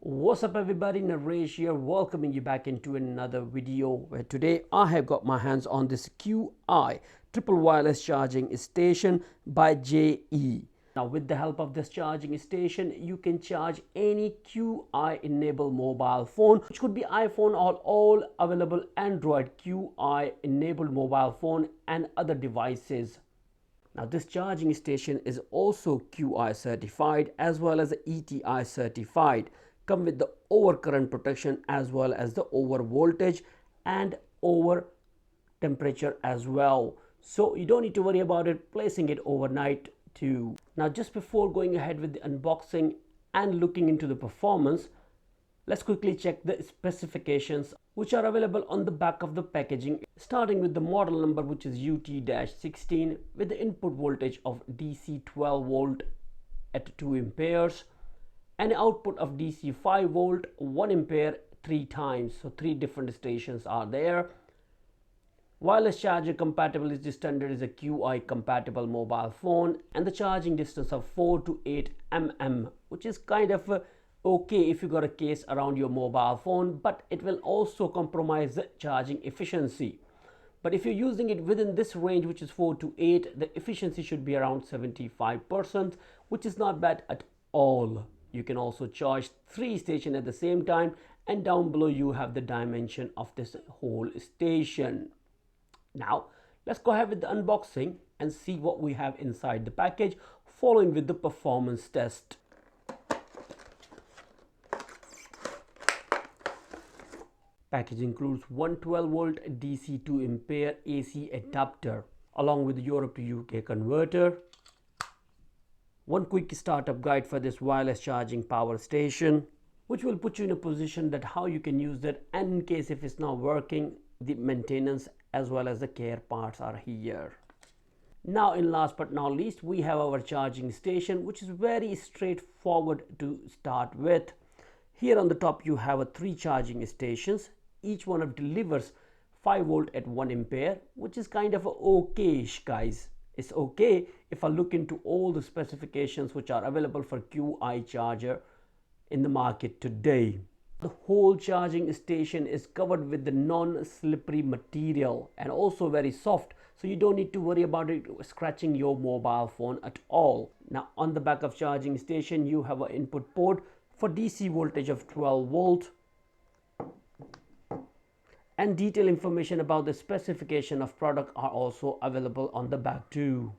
What's up everybody, Naresh here, welcoming you back into another video where today I have got my hands on this QI triple wireless charging station by JE. Now with the help of this charging station you can charge any QI enabled mobile phone, which could be iPhone or all available Android QI enabled mobile phone and other devices. Now this charging station is also QI certified as well as ETI certified. Come with the overcurrent protection as well as the over voltage and over temperature as well. So you don't need to worry about it placing it overnight too. Now just before going ahead with the unboxing and looking into the performance, let's quickly check the specifications which are available on the back of the packaging, starting with the model number, which is UT-16 with the input voltage of DC 12 volt at 2 amperes and output of DC 5 volt 1 ampere 3 times. So 3 different stations are there. Wireless charger compatibility standard is a QI compatible mobile phone, and the charging distance of 4 to 8 mm, which is kind of okay if you got a case around your mobile phone, but it will also compromise the charging efficiency. But if you're using it within this range, which is 4 to 8, the efficiency should be around 75%, which is not bad at all. You can also charge 3 stations at the same time, and down below you have the dimension of this whole station. Now let's go ahead with the unboxing and see what we have inside the package, following with the performance test. Package includes 112 volt DC 2 ampere AC adapter along with the Europe to UK converter, one quick startup guide for this wireless charging power station, which will put you in a position that how you can use that, and in case if it's not working, the maintenance as well as the care parts are here. Now in last but not least, we have our charging station, which is very straightforward to start with. Here on the top you have 3 charging stations. Each one of delivers 5 volt at 1 ampere, which is kind of okay-ish, guys. It's okay if I look into all the specifications which are available for QI charger in the market today. The whole charging station is covered with the non-slippery material and also very soft, so you don't need to worry about it scratching your mobile phone at all. Now on the back of charging station you have an input port for DC voltage of 12 volt, and detailed information about the specification of product are also available on the back too.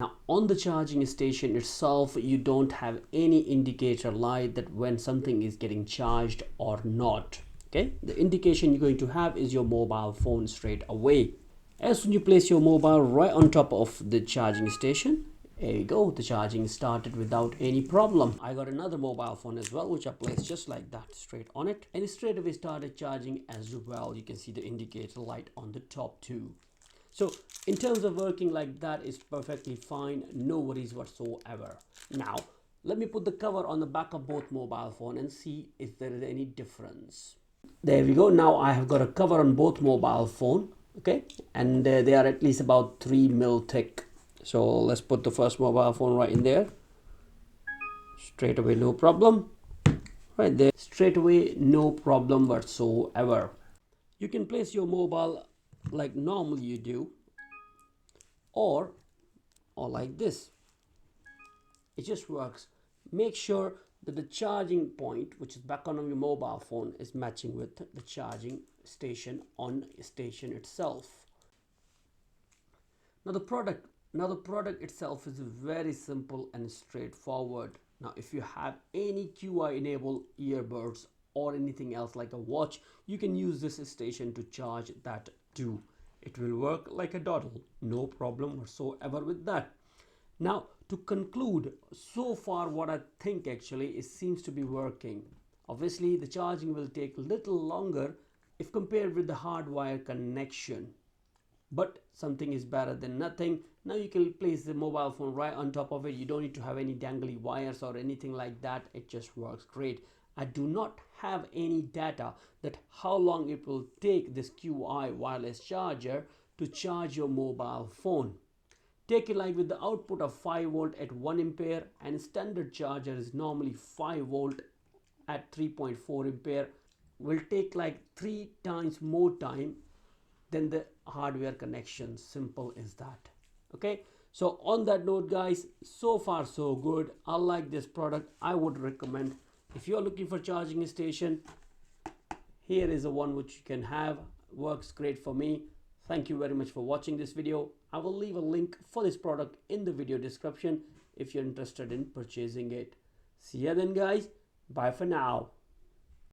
Now on the charging station itself you don't have any indicator light that when something is getting charged or not. Okay, the indication you're going to have is your mobile phone straight away. As soon as you place your mobile right on top of the charging station, there you go, the charging started without any problem. I got another mobile phone as well, which I placed just like that straight on it, and it straight away started charging as well. You can see the indicator light on the top too. So in terms of working like that is perfectly fine, no worries whatsoever. Now let me put the cover on the back of both mobile phone and see if there is any difference. There we go. Now I have got a cover on both mobile phone, okay, and they are at least about 3 mil thick. So let's put the first mobile phone right in there. Straight away, no problem. Right there, straight away, no problem whatsoever. You can place your mobile like normally you do, or like this. It just works. Make sure that the charging point, which is back on your mobile phone, is matching with the charging station on station itself. Now the product itself is very simple and straightforward. Now if you have any QI enabled earbuds or anything else like a watch, you can use this station to charge that too. It will work like a doddle, no problem whatsoever with that. Now to conclude, so far what I think actually it seems to be working. Obviously the charging will take a little longer if compared with the hardwire connection, but something is better than nothing. Now you can place the mobile phone right on top of it. You don't need to have any dangly wires or anything like that. It just works great. I do not have any data that how long it will take this QI wireless charger to charge your mobile phone. Take it like with the output of 5 volt at 1 ampere, and standard charger is normally 5 volt at 3.4 ampere will take like 3 times more time than the hardware connection. Simple as that. Okay, so on that note guys, so far so good. I like this product. I would recommend, if you're looking for charging station, here is a one which you can have. Works great for me. Thank you very much for watching this video. I will leave a link for this product in the video description if you're interested in purchasing it. See ya then guys. Bye for now.